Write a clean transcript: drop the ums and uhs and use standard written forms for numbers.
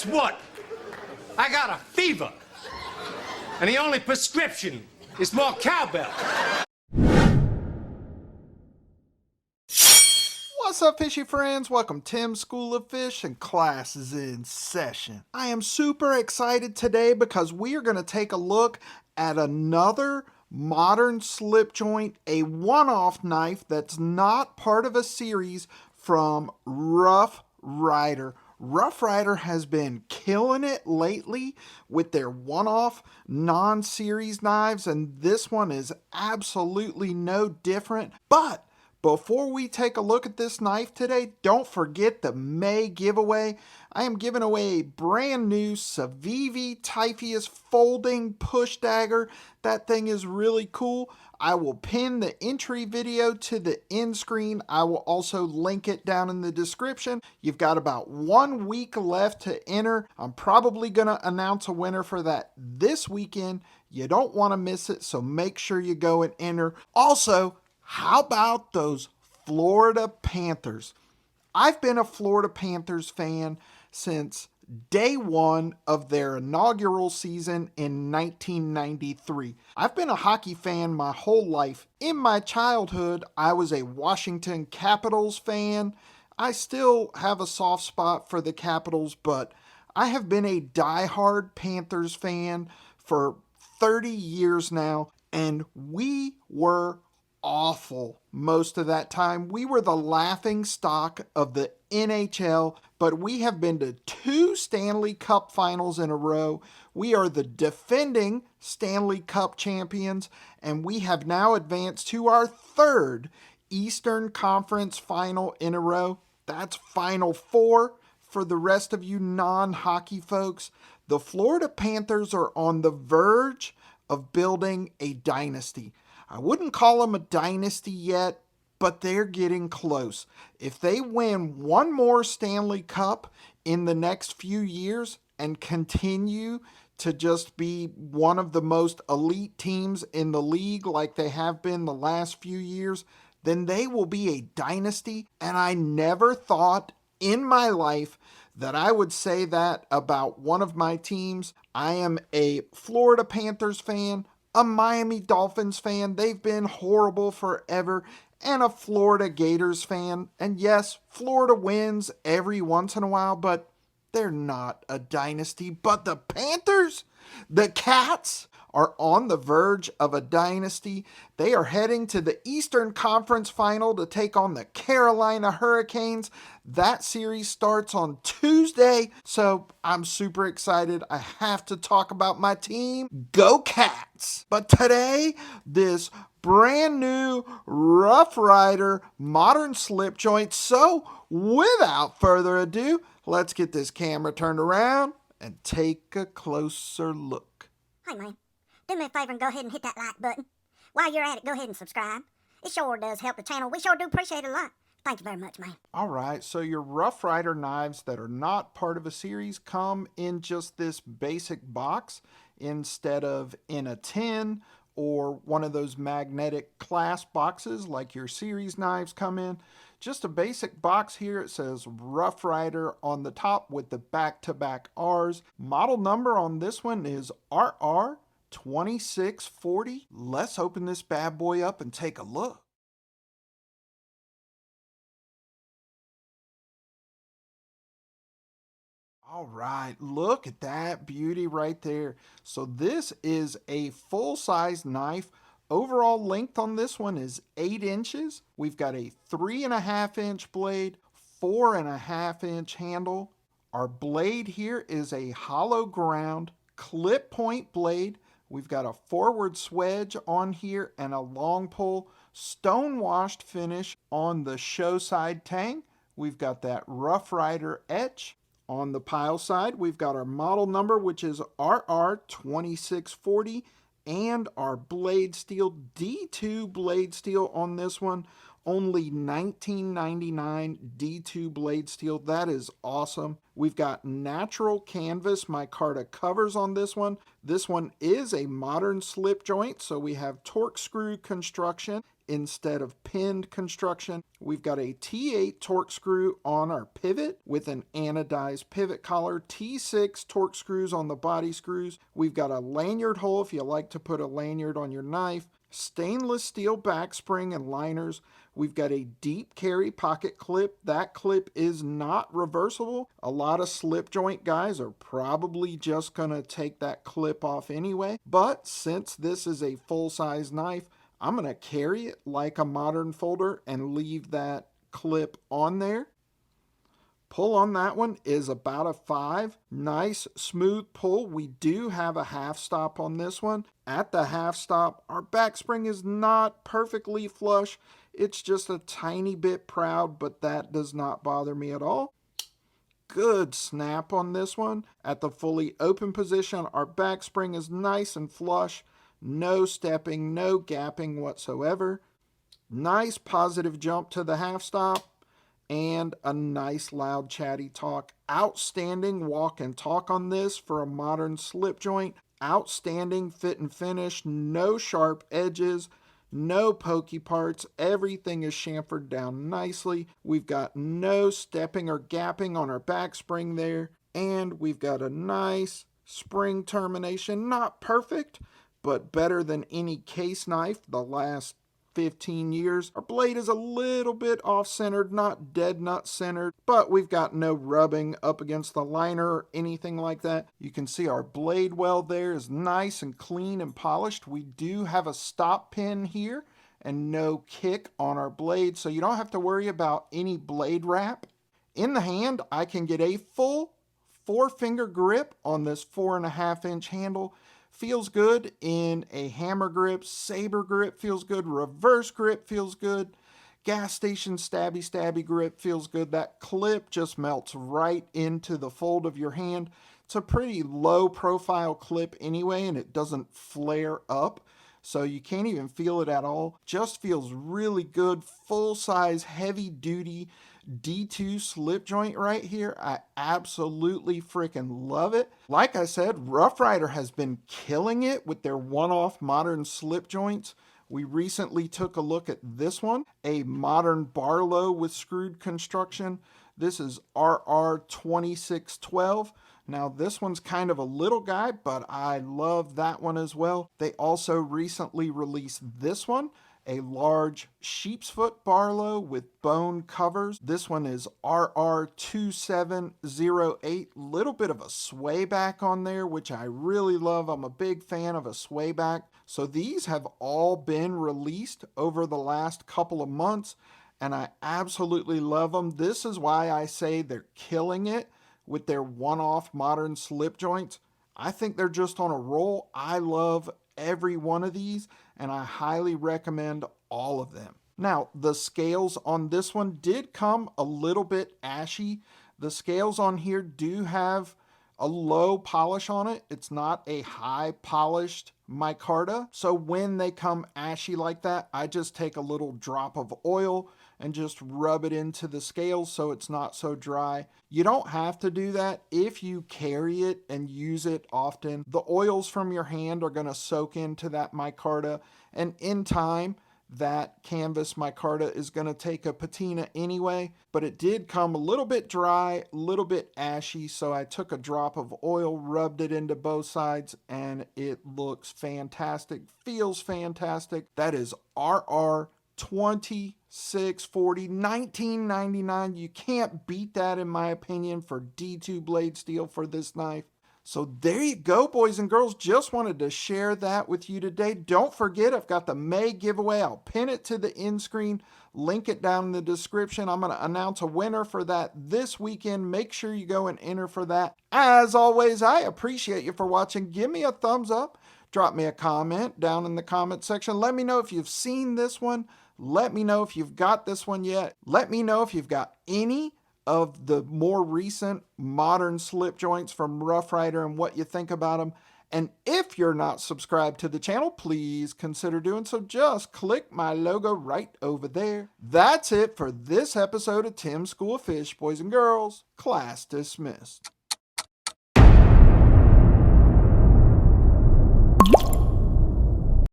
guess what? I got a fever. And the only prescription is more cowbell. What's up, fishy friends? Welcome to Tim's School of Fish, and class is in session. I am super excited today because we are going to take a look at another modern slip joint, a one-off knife that's not part of a series from Rough Ryder. Rough Ryder has been killing it lately with their one-off non-series knives, and this one is absolutely no different. But before we take a look at this knife today, don't forget the May giveaway. I am giving away a brand new CIVIVI TYPHOEUS folding push dagger. That thing is really cool. I will pin the entry video to the end screen. I will also link it down in the description. You've got about 1 week left to enter. I'm probably going to announce a winner for that this weekend. You don't want to miss it, so make sure you go and enter. Also, how about those Florida Panthers? I've been a Florida Panthers fan since day one of their inaugural season in 1993. I've been a hockey fan my whole life. In my childhood, I was a Washington Capitals fan. I still have a soft spot for the Capitals, but I have been a diehard Panthers fan for 30 years now, and we were awful most of that time. We were the laughing stock of the NHL, but we have been to 2 Stanley Cup finals in a row. We are the defending Stanley Cup champions, and we have now advanced to our 3rd Eastern Conference final in a row. That's Final Four for the rest of you non-hockey folks. The Florida Panthers are on the verge of building a dynasty. I wouldn't call them a dynasty yet, but they're getting close. If they win one more Stanley Cup in the next few years and continue to just be one of the most elite teams in the league like they have been the last few years, then they will be a dynasty. And I never thought in my life that I would say that about one of my teams. I am a Florida Panthers fan, a Miami Dolphins fan. They've been horrible forever. And a Florida Gators fan. And yes, Florida wins every once in a while, but they're not a dynasty. But the Panthers, the Cats, are on the verge of a dynasty. They are heading to the Eastern Conference Final to take on the Carolina Hurricanes. That series starts on Tuesday, so I'm super excited. I have to talk about my team. Go Cats! But today, this brand new Rough Ryder modern slip joint. So without further ado, let's get this camera turned around and take a closer look. Hey man, do me a favor and go ahead and hit that like button. While you're at it, go ahead and subscribe. It sure does help the channel. We sure do appreciate it a lot. Thank you very much, man. Alright, so your Rough Ryder knives that are not part of a series come in just this basic box instead of in a tin or one of those magnetic clasp boxes like your series knives come in. Just a basic box here. It says Rough Ryder on the top with the back-to-back R's. Model number on this one is RR2640. Let's open this bad boy up and take a look. All right, look at that beauty right there. So this is a full-size knife. Overall length on this one is 8 inches. We've got a 3.5-inch blade, 4.5-inch handle. Our blade here is a hollow ground clip point blade. We've got a forward swedge on here and a long pull stone washed finish on the show side tang. We've got that Rough Ryder etch. On the pile side, we've got our model number, which is RR2640, and our blade steel, D2 blade steel on this one. Only $19.99 D2 blade steel. That is awesome. We've got natural canvas micarta covers on this one. This one is a modern slip joint, so we have torque screw construction. instead of pinned construction. We've got a T8 torque screw on our pivot with an anodized pivot collar, T6 torque screws on the body screws. We've got a lanyard hole if you like to put a lanyard on your knife, stainless steel back spring and liners. We've got a deep carry pocket clip. That clip is not reversible. A lot of slip joint guys are probably just going to take that clip off anyway. But since this is a full-size knife, I'm going to carry it like a modern folder and leave that clip on there. Pull on that one is about a 5. Nice smooth pull. We do have a half stop on this one. At the half stop, our back spring is not perfectly flush. It's just a tiny bit proud, but that does not bother me at all. Good snap on this one. At the fully open position, our back spring is nice and flush. No stepping, no gapping whatsoever. Nice positive jump to the half stop. And a nice loud chatty talk. Outstanding walk and talk on this for a modern slip joint. Outstanding fit and finish. No sharp edges. No pokey parts. Everything is chamfered down nicely. We've got no stepping or gapping on our back spring there. And we've got a nice spring termination. Not perfect, but better than any case knife the last 15 years. Our blade is a little bit off-centered, not dead nut centered, but we've got no rubbing up against the liner or anything like that. You can see our blade well there is nice and clean and polished. We do have a stop pin here and no kick on our blade, so you don't have to worry about any blade wrap. In the hand, I can get a full 4-finger grip on this 4.5-inch handle. Feels good in a hammer grip, saber grip feels good, reverse grip feels good, gas station stabby grip feels good. That clip just melts right into the fold of your hand. It's a pretty low profile clip anyway, and it doesn't flare up, so you can't even feel it at all. Just feels really good, full size, heavy duty D2 slip joint right here. I absolutely freaking love it. Like I said, Rough Ryder has been killing it with their one-off modern slip joints. We recently took a look at this one, a modern Barlow with screwed construction. This is Rr2640. Now this one's kind of a little guy, but I love that one as well. They also recently released this one, a large sheep's foot Barlow with bone covers. This one is Rr2708. Little bit of a sway back on there, which I really love. I'm a big fan of a sway back. So these have all been released over the last couple of months, and I absolutely love them. This is why I say they're killing it with their one-off modern slip joints. I think they're just on a roll. I love every one of these, and I highly recommend all of them. Now, the scales on this one did come a little bit ashy. The scales on here do have a low polish on it. It's not a high polished micarta. So when they come ashy like that, I just take a little drop of oil and just rub it into the scales so it's not so dry. You don't have to do that if you carry it and use it often. The oils from your hand are going to soak into that micarta, and in time, that canvas micarta is going to take a patina anyway, but it did come a little bit dry, a little bit ashy, so I took a drop of oil, rubbed it into both sides, and it looks fantastic, feels fantastic. That is Rr2640, $19.99. You can't beat that in my opinion for D2 blade steel for this knife. So there you go, boys and girls. Just wanted to share that with you today. Don't forget, I've got the May giveaway. I'll pin it to the end screen, link it down in the description. I'm going to announce a winner for that this weekend. Make sure you go and enter for that. As always, I appreciate you for watching. Give me a thumbs up. Drop me a comment down in the comment section. Let me know if you've seen this one. Let me know if you've got this one yet. Let me know if you've got any of the more recent modern slip joints from Rough Ryder and what you think about them. And if you're not subscribed to the channel, please consider doing so. Just click my logo right over there. That's it for this episode of Tim's School of Fish. Boys and girls, class dismissed.